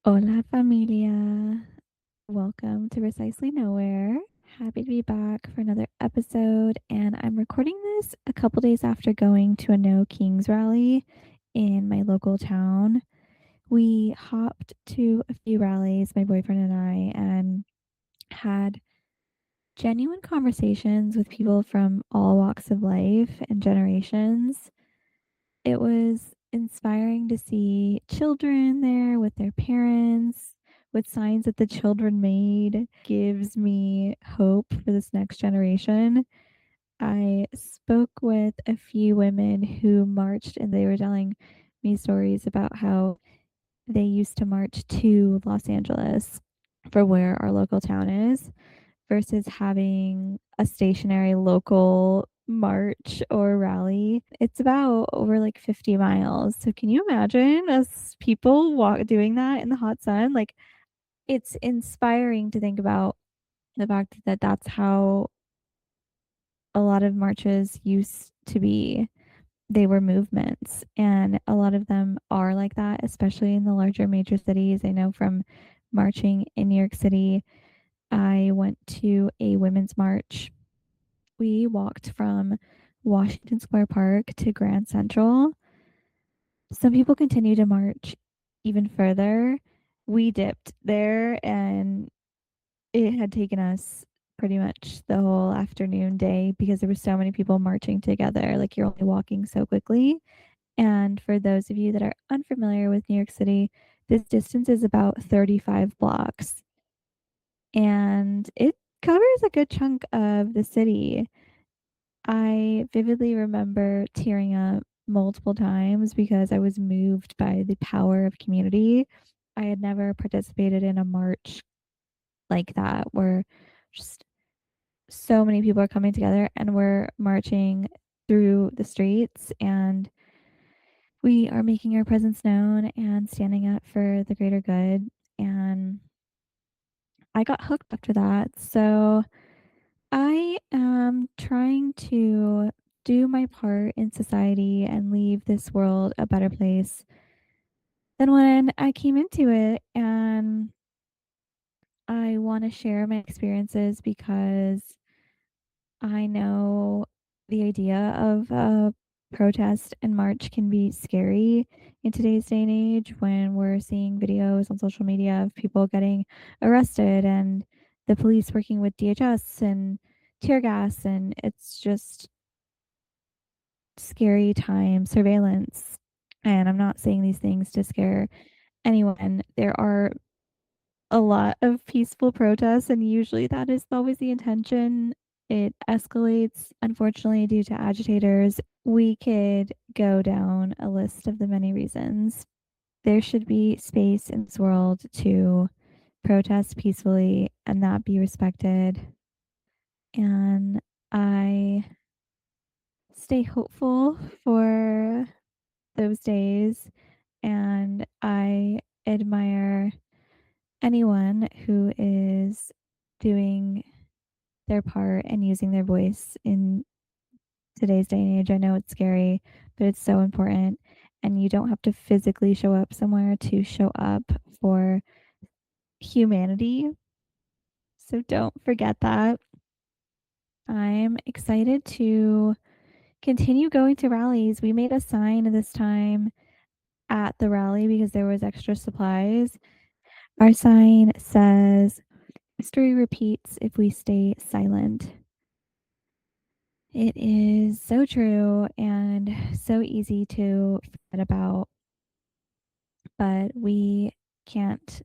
Hola, familia. Welcome to Precisely Nowhere. Happy to be back for another episode. And I'm recording this a couple days after going to a No Kings rally in my local town. We hopped to a few rallies, my boyfriend and I, and had genuine conversations with people from all walks of life and generations. It was inspiring to see children there with their parents, with signs that the children made. Gives me hope for this next generation. I spoke with a few women who marched, and they were telling me stories about how they used to march to Los Angeles for where our local town is versus having a stationary local march or rally. It's about over like 50 miles. So can you imagine us people doing that in the hot sun? Like, it's inspiring to think about the fact that that's how a lot of marches used to be. They were movements, and a lot of them are like that, especially in the larger major cities. I know from marching in New York City, I went to a women's march. We walked from Washington Square Park to Grand Central. Some people continue to march even further. We dipped there, and it had taken us pretty much the whole afternoon, day, because there were so many people marching together. Like, you're only walking so quickly. And for those of you that are unfamiliar with New York City, this distance is about 35 blocks, and it covers a good chunk of the city. I vividly remember tearing up multiple times because I was moved by the power of community. I had never participated in a march like that where just so many people are coming together and we're marching through the streets, and we are making our presence known and standing up for the greater good. And I got hooked after that. So I am trying to do my part in society and leave this world a better place than when I came into it. And I want to share my experiences because I know the idea of a protest and march can be scary in today's day and age when we're seeing videos on social media of people getting arrested and the police working with DHS and tear gas, and it's just scary time, surveillance. And I'm not saying these things to scare anyone. There are a lot of peaceful protests, and usually that is always the intention. It escalates, unfortunately, due to agitators. We could go down a list of the many reasons. There should be space in this world to protest peacefully and that be respected. And I stay hopeful for those days, and I admire anyone who is doing their part and using their voice in today's day and age. I know it's scary, but it's so important. And you don't have to physically show up somewhere to show up for humanity. So don't forget that. I'm excited to continue going to rallies. We made a sign this time at the rally because there was extra supplies. Our sign says, "History repeats if we stay silent." It is so true and so easy to forget about, but we can't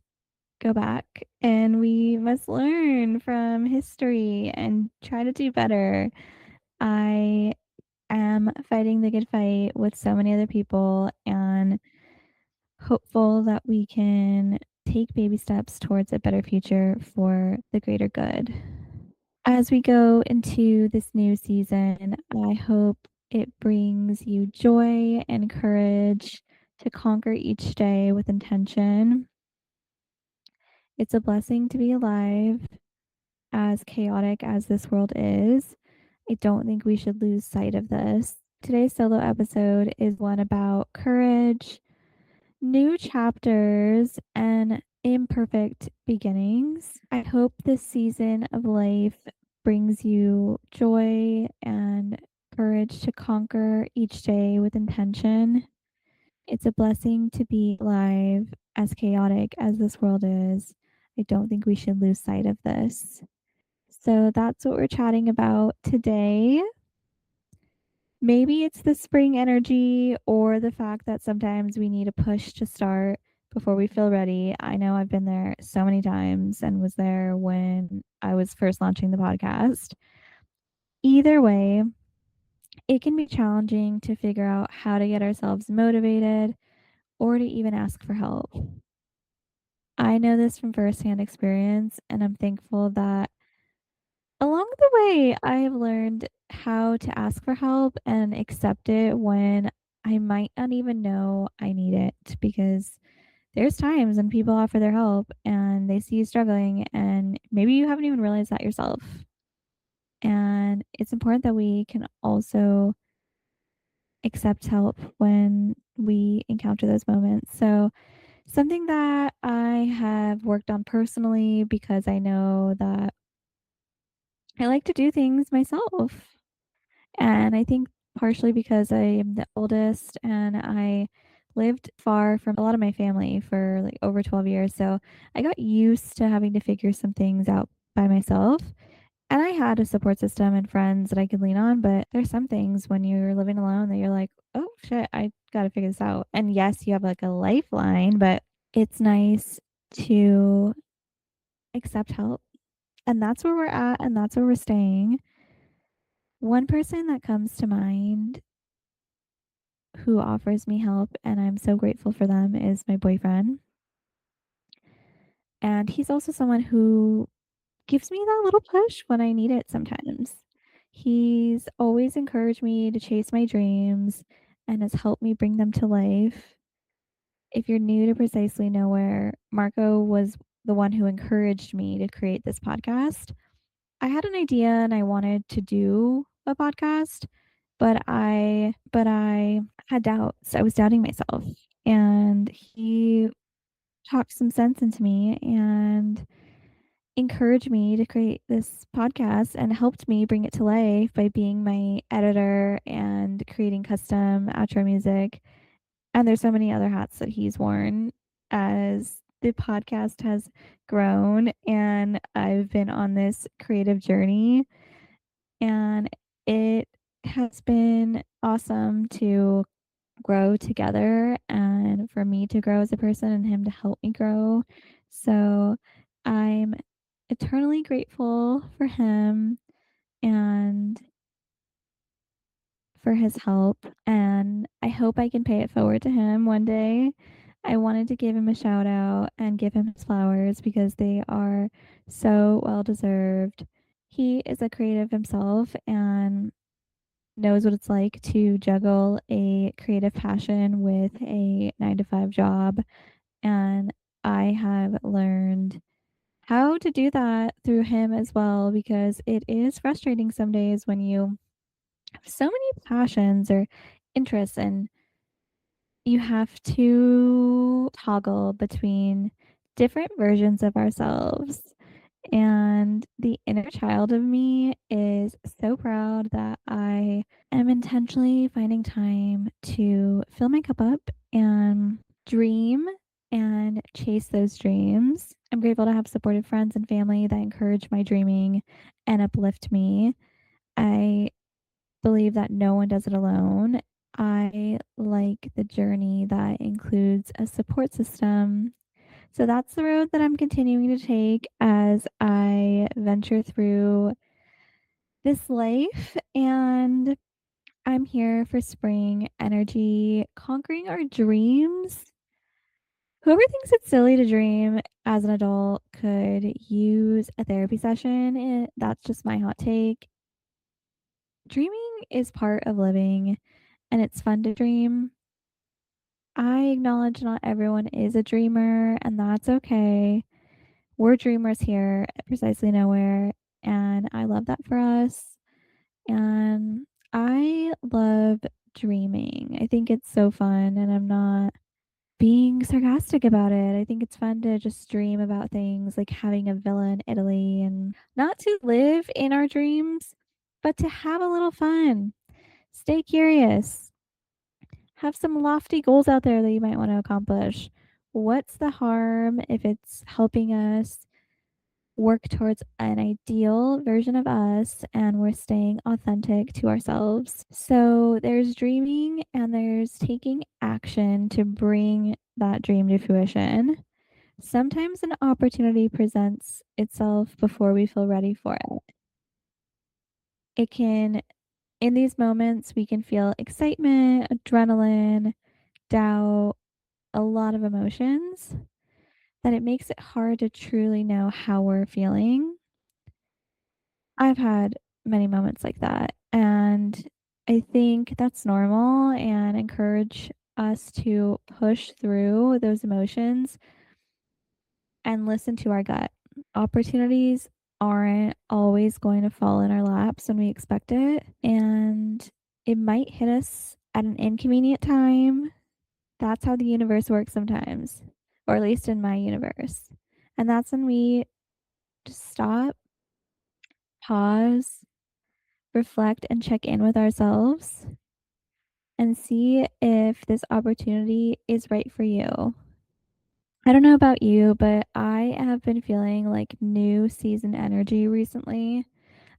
go back, and we must learn from history and try to do better. I am fighting the good fight with so many other people and hopeful that we can take baby steps towards a better future for the greater good. As we go into this new season, I hope it brings you joy and courage to conquer each day with intention. It's a blessing to be alive, as chaotic as this world is. I don't think we should lose sight of this. Today's solo episode is one about courage, new chapters, and imperfect beginnings. I hope this season of life brings you joy and courage to conquer each day with intention. It's a blessing to be alive, as chaotic as this world is. I don't think we should lose sight of this. So that's what we're chatting about today. Maybe it's the spring energy or the fact that sometimes we need a push to start before we feel ready. I know I've been there so many times and was there when I was first launching the podcast. Either way, it can be challenging to figure out how to get ourselves motivated or to even ask for help. I know this from firsthand experience, and I'm thankful that along the way, I have learned how to ask for help and accept it when I might not even know I need it, because there's times when people offer their help and they see you struggling and maybe you haven't even realized that yourself. And it's important that we can also accept help when we encounter those moments. So, something that I have worked on personally, because I know that I like to do things myself. And I think partially because I am the oldest and I lived far from a lot of my family for like over 12 years. So I got used to having to figure some things out by myself. And I had a support system and friends that I could lean on. But there's some things when you're living alone that you're like, oh shit, I got to figure this out. And yes, you have like a lifeline, but it's nice to accept help. And that's where we're at, and that's where we're staying. One person that comes to mind who offers me help, and I'm so grateful for them, is my boyfriend. And he's also someone who gives me that little push when I need it sometimes. He's always encouraged me to chase my dreams and has helped me bring them to life. If you're new to Precisely Nowhere, Marco was the one who encouraged me to create this podcast. I had an idea and I wanted to do a podcast, but I had doubts. I was doubting myself. And he talked some sense into me and encouraged me to create this podcast and helped me bring it to life by being my editor and creating custom outro music. And there's so many other hats that he's worn as the podcast has grown and I've been on this creative journey. And it has been awesome to grow together and for me to grow as a person and him to help me grow. So I'm eternally grateful for him and for his help. And I hope I can pay it forward to him one day. I wanted to give him a shout out and give him his flowers because they are so well deserved. He is a creative himself and knows what it's like to juggle a creative passion with a 9 to 5 job. And I have learned how to do that through him as well, because it is frustrating some days when you have so many passions or interests and you have to toggle between different versions of ourselves. And the inner child of me is so proud that I am intentionally finding time to fill my cup up and dream and chase those dreams. I'm grateful to have supportive friends and family that encourage my dreaming and uplift me. I believe that no one does it alone. I like the journey that includes a support system. So that's the road that I'm continuing to take as I venture through this life. And I'm here for spring energy, conquering our dreams. Whoever thinks it's silly to dream as an adult could use a therapy session. That's just my hot take. Dreaming is part of living, and it's fun to dream. I acknowledge not everyone is a dreamer, and that's okay. We're dreamers here at Precisely Nowhere, and I love that for us. And I love dreaming. I think it's so fun, and I'm not being sarcastic about it. I think it's fun to just dream about things like having a villa in Italy and not to live in our dreams, but to have a little fun. Stay curious. Have some lofty goals out there that you might want to accomplish. What's the harm if it's helping us work towards an ideal version of us and we're staying authentic to ourselves? So there's dreaming and there's taking action to bring that dream to fruition. Sometimes an opportunity presents itself before we feel ready for it. It can, in these moments, we can feel excitement, adrenaline, doubt, a lot of emotions that it makes it hard to truly know how we're feeling. I've had many moments like that, and I think that's normal and encourage us to push through those emotions and listen to our gut. Opportunities aren't always going to fall in our laps when we expect it, and it might hit us at an inconvenient time. That's how the universe works sometimes, or at least in my universe. And that's when we just stop, pause, reflect, and check in with ourselves and see if this opportunity is right for you. I don't know about you, but I have been feeling like new season energy recently.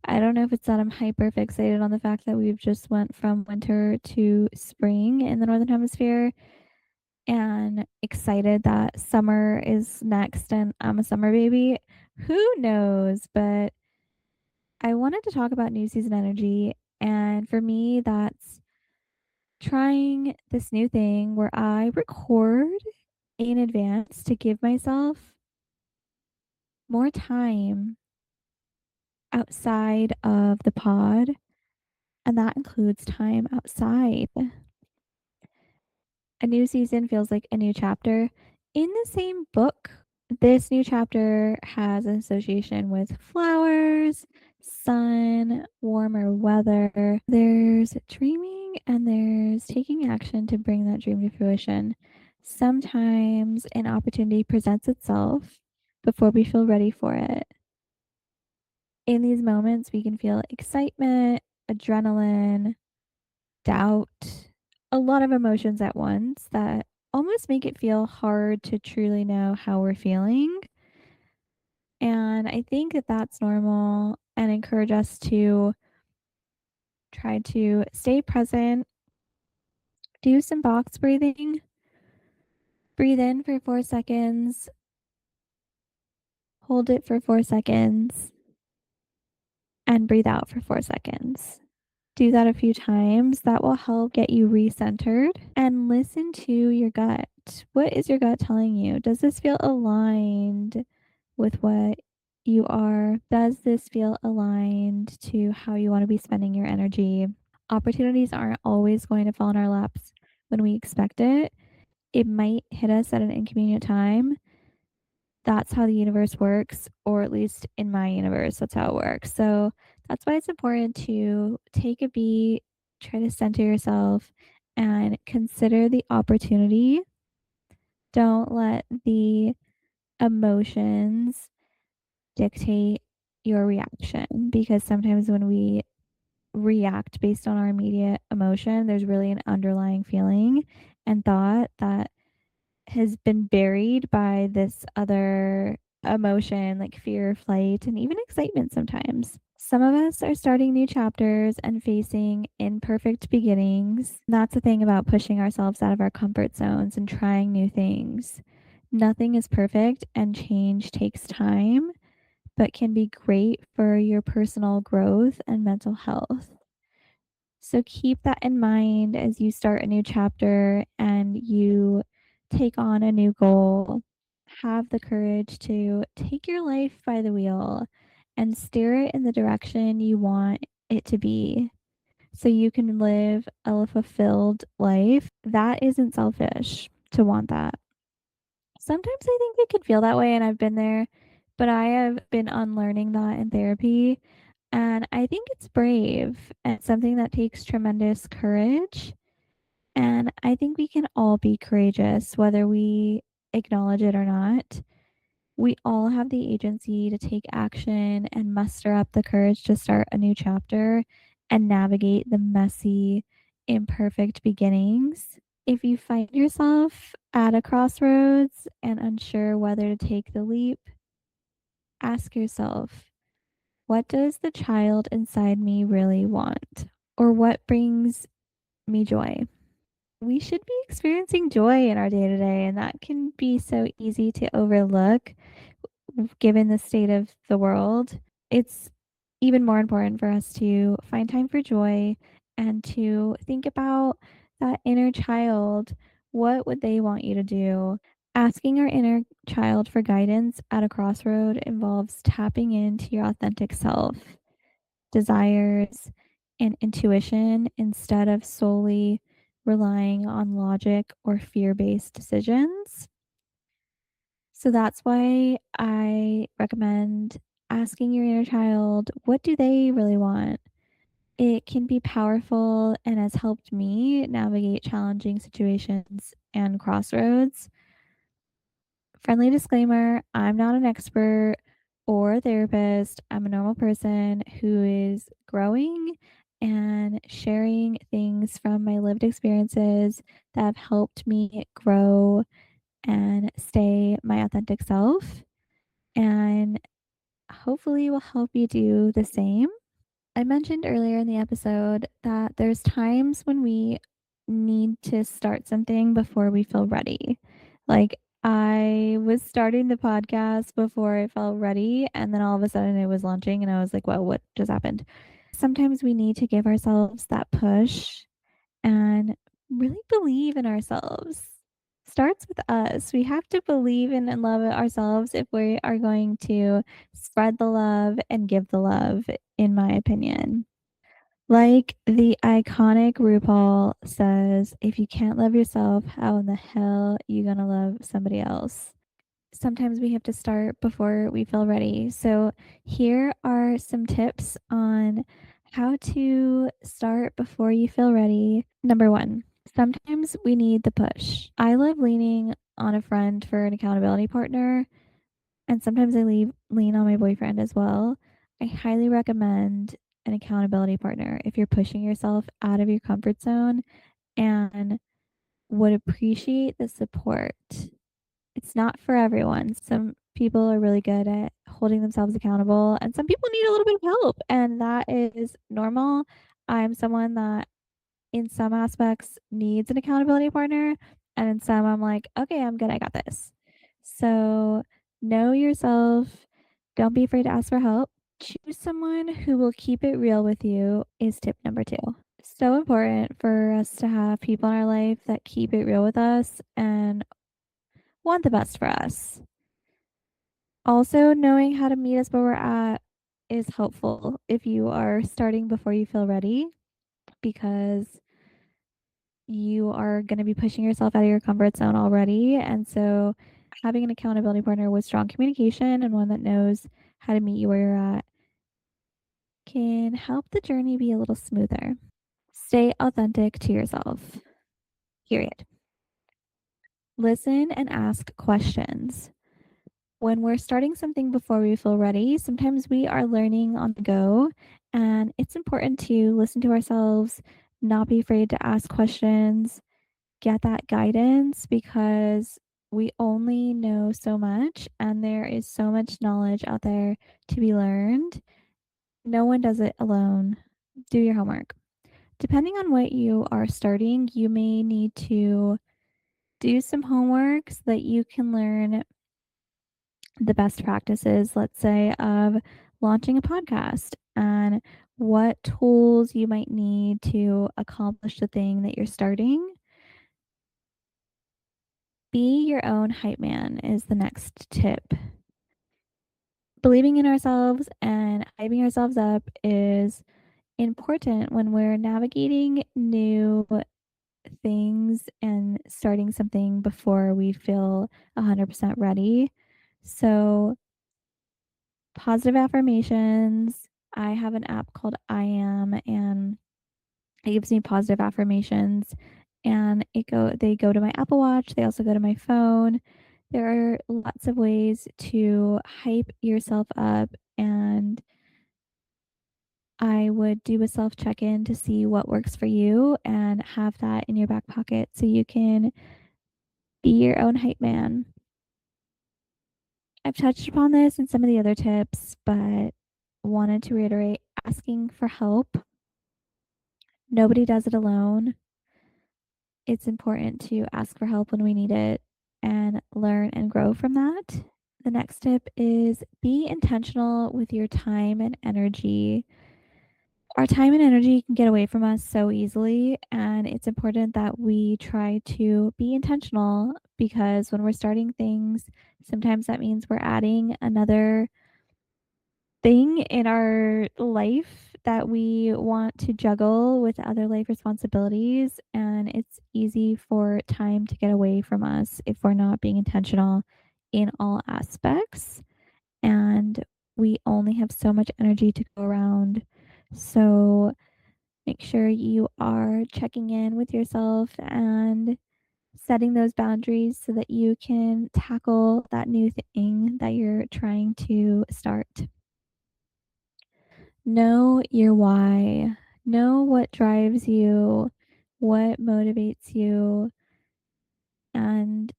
I don't know if it's that I'm hyper fixated on the fact that we've just went from winter to spring in the northern hemisphere and excited that summer is next and I'm a summer baby. Who knows? But I wanted to talk about new season energy. And for me, that's trying this new thing where I record in advance to give myself more time outside of the pod. And that includes time outside. A new season feels like a new chapter. In the same book, this new chapter has an association with flowers, sun, warmer weather. There's dreaming and there's taking action to bring that dream to fruition. Sometimes an opportunity presents itself before we feel ready for it. In these moments, we can feel excitement, adrenaline, doubt, a lot of emotions at once that almost make it feel hard to truly know how we're feeling. And I think that that's normal and encourage us to try to stay present, do some box breathing, breathe in for 4 seconds, hold it for 4 seconds, and breathe out for 4 seconds. Do that a few times. That will help get you recentered and listen to your gut. What is your gut telling you? Does this feel aligned with what you are? Does this feel aligned to how you want to be spending your energy? Opportunities aren't always going to fall in our laps when we expect it. It might hit us at an inconvenient time. That's how the universe works, or at least in my universe, that's how it works. So that's why it's important to take a beat, try to center yourself, and consider the opportunity. Don't let the emotions dictate your reaction because sometimes when we react based on our immediate emotion, there's really an underlying feeling and thought that has been buried by this other emotion like fear, flight, and even excitement sometimes. Some of us are starting new chapters and facing imperfect beginnings. That's the thing about pushing ourselves out of our comfort zones and trying new things. Nothing is perfect, and change takes time, but can be great for your personal growth and mental health. So keep that in mind as you start a new chapter and you take on a new goal. Have the courage to take your life by the wheel and steer it in the direction you want it to be so you can live a fulfilled life. That isn't selfish to want that. Sometimes I think it can feel that way, and I've been there, but I have been unlearning that in therapy. And I think it's brave and something that takes tremendous courage And I think we can all be courageous, whether we acknowledge it or not. We all have the agency to take action and muster up the courage to start a new chapter and navigate the messy, imperfect beginnings. If you find yourself at a crossroads and unsure whether to take the leap, ask yourself, what does the child inside me really want? Or what brings me joy? We should be experiencing joy in our day to day, and that can be so easy to overlook given the state of the world. It's even more important for us to find time for joy and to think about that inner child. What would they want you to do? Asking our inner child for guidance at a crossroad involves tapping into your authentic self, desires, and intuition instead of solely relying on logic or fear based decisions. So that's why I recommend asking your inner child, what do they really want? It can be powerful and has helped me navigate challenging situations and crossroads. Friendly disclaimer, I'm not an expert or a therapist. I'm a normal person who is growing and sharing things from my lived experiences that have helped me grow and stay my authentic self, and hopefully will help you do the same. I mentioned earlier in the episode that there's times when we need to start something before we feel ready. Like, I was starting the podcast before I felt ready, and then all of a sudden it was launching, and I was like, whoa, what just happened? Sometimes we need to give ourselves that push and really believe in ourselves. Starts with us. We have to believe in and love ourselves if we are going to spread the love and give the love, in my opinion. Like the iconic RuPaul says, if you can't love yourself, how in the hell are you gonna love somebody else? Sometimes we have to start before we feel ready. So, here are some tips on how to start before you feel ready. Number one, sometimes we need the push. I love leaning on a friend for an accountability partner, and sometimes lean on my boyfriend as well. I highly recommend an accountability partner if you're pushing yourself out of your comfort zone and would appreciate the support. It's not for everyone. Some people are really good at holding themselves accountable, and some people need a little bit of help, and that is normal. I'm someone that, in some aspects, needs an accountability partner, and in some, I'm like, okay, I'm good. I got this. So, know yourself. Don't be afraid to ask for help. Choose someone who will keep it real with you, is tip number two. So important for us to have people in our life that keep it real with us and want the best for us. Also, knowing how to meet us where we're at is helpful if you are starting before you feel ready, because you are going to be pushing yourself out of your comfort zone already. And so, having an accountability partner with strong communication and one that knows how to meet you where you're at can help the journey be a little smoother. Stay authentic to yourself, period. Listen and ask questions. When we're starting something before we feel ready, sometimes we are learning on the go, and it's important to listen to ourselves, not be afraid to ask questions, get that guidance, because we only know so much and there is so much knowledge out there to be learned. No one does it alone. Do your homework. Depending on what you are starting, you may need to do some homework so that you can learn the best practices, let's say, of launching a podcast and what tools you might need to accomplish the thing that you're starting. Be your own hype man is the next tip. Believing in ourselves and hyping ourselves up is important when we're navigating new things and starting something before we feel 100% ready. So, positive affirmations. I have an app called I Am, and it gives me positive affirmations and they go to my Apple Watch, they also go to my phone. There are lots of ways to hype yourself up, and I would do a self check-in to see what works for you and have that in your back pocket so you can be your own hype man. I've touched upon this in some of the other tips, but wanted to reiterate asking for help. Nobody does it alone. It's important to ask for help when we need it and learn and grow from that. The next tip is be intentional with your time and energy. Our time and energy can get away from us so easily, and it's important that we try to be intentional because when we're starting things, sometimes that means we're adding another thing in our life that we want to juggle with other life responsibilities. And it's easy for time to get away from us if we're not being intentional in all aspects. And we only have so much energy to go around. So make sure you are checking in with yourself and setting those boundaries so that you can tackle that new thing that you're trying to start. Know your why. Know what drives you, what motivates you, and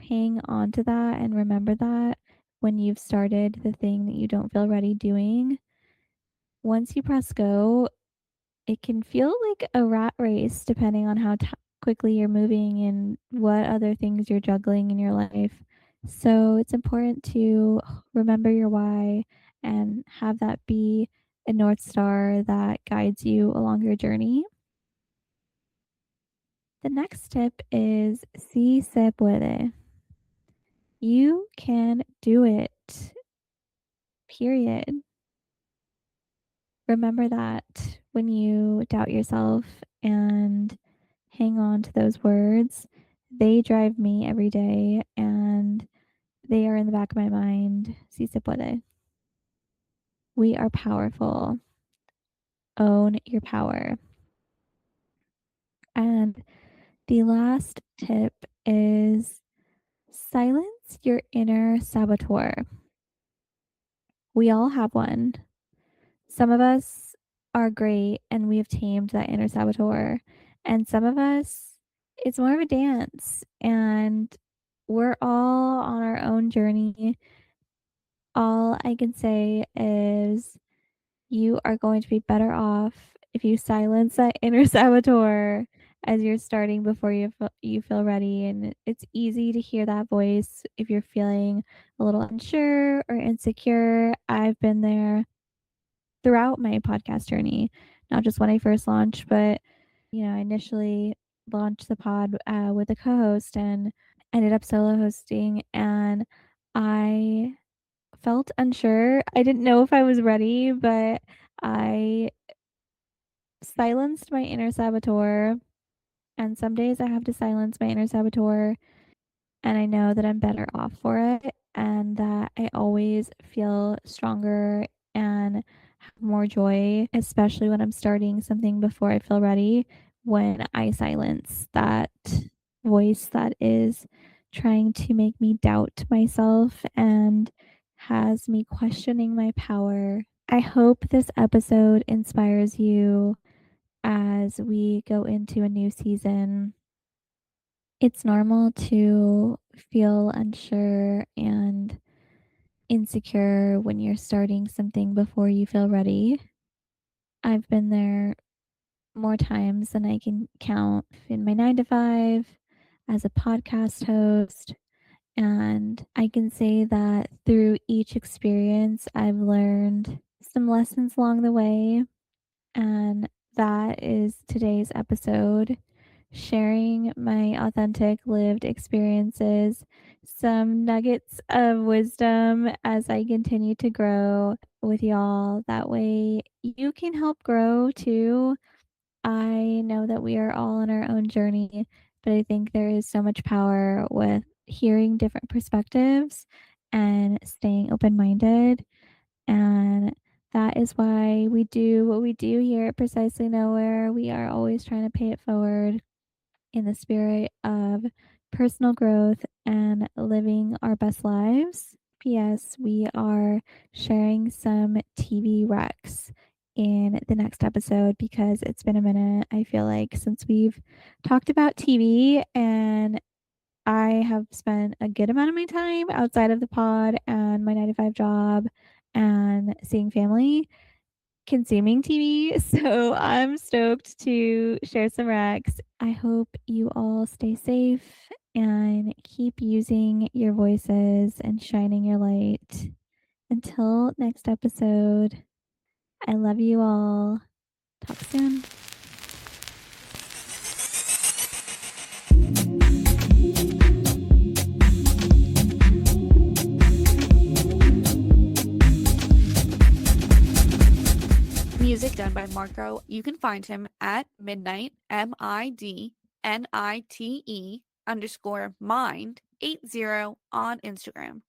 hang on to that and remember that when you've started the thing that you don't feel ready doing. Once you press go, it can feel like a rat race depending on how quickly you're moving and what other things you're juggling in your life. So it's important to remember your why and have that be a North Star that guides you along your journey. The next tip is si se puede. You can do it, period. Remember that when you doubt yourself and hang on to those words. They drive me every day and they are in the back of my mind. Si se puede. We are powerful. Own your power. And the last tip is silence your inner saboteur. We all have one. Some of us are great and we have tamed that inner saboteur. And some of us, it's more of a dance. And we're all on our own journey. All I can say is you are going to be better off if you silence that inner saboteur as you're starting before you feel ready. And it's easy to hear that voice if you're feeling a little unsure or insecure. I've been there throughout my podcast journey, not just when I first launched, but I initially launched the pod with a co-host and ended up solo hosting, and I felt unsure. I didn't know if I was ready, but I silenced my inner saboteur. And some days I have to silence my inner saboteur, and I know that I'm better off for it and that I always feel stronger and have more joy, especially when I'm starting something before I feel ready, when I silence that voice that is trying to make me doubt myself and has me questioning my power. I hope this episode inspires you as we go into a new season. It's normal to feel unsure and insecure when you're starting something before you feel ready. I've been there more times than I can count in my 9 to 5 as a podcast host. And I can say that through each experience, I've learned some lessons along the way. And that is today's episode, sharing my authentic lived experiences, some nuggets of wisdom as I continue to grow with y'all. That way you can help grow too. I know that we are all on our own journey, but I think there is so much power with hearing different perspectives and staying open minded. And that is why we do what we do here at Precisely Nowhere. We are always trying to pay it forward. in the spirit of personal growth and living our best lives. P.S. We are sharing some TV recs in the next episode because it's been a minute, I feel like, since we've talked about TV, and I have spent a good amount of my time outside of the pod and my 9 to 5 job and seeing family consuming TV. So I'm stoked to share some recs. I hope you all stay safe and keep using your voices and shining your light. Until next episode, I love you all. Talk soon. Music done by Marco. You can find him at midnight, MIDNITE_mind80 on Instagram.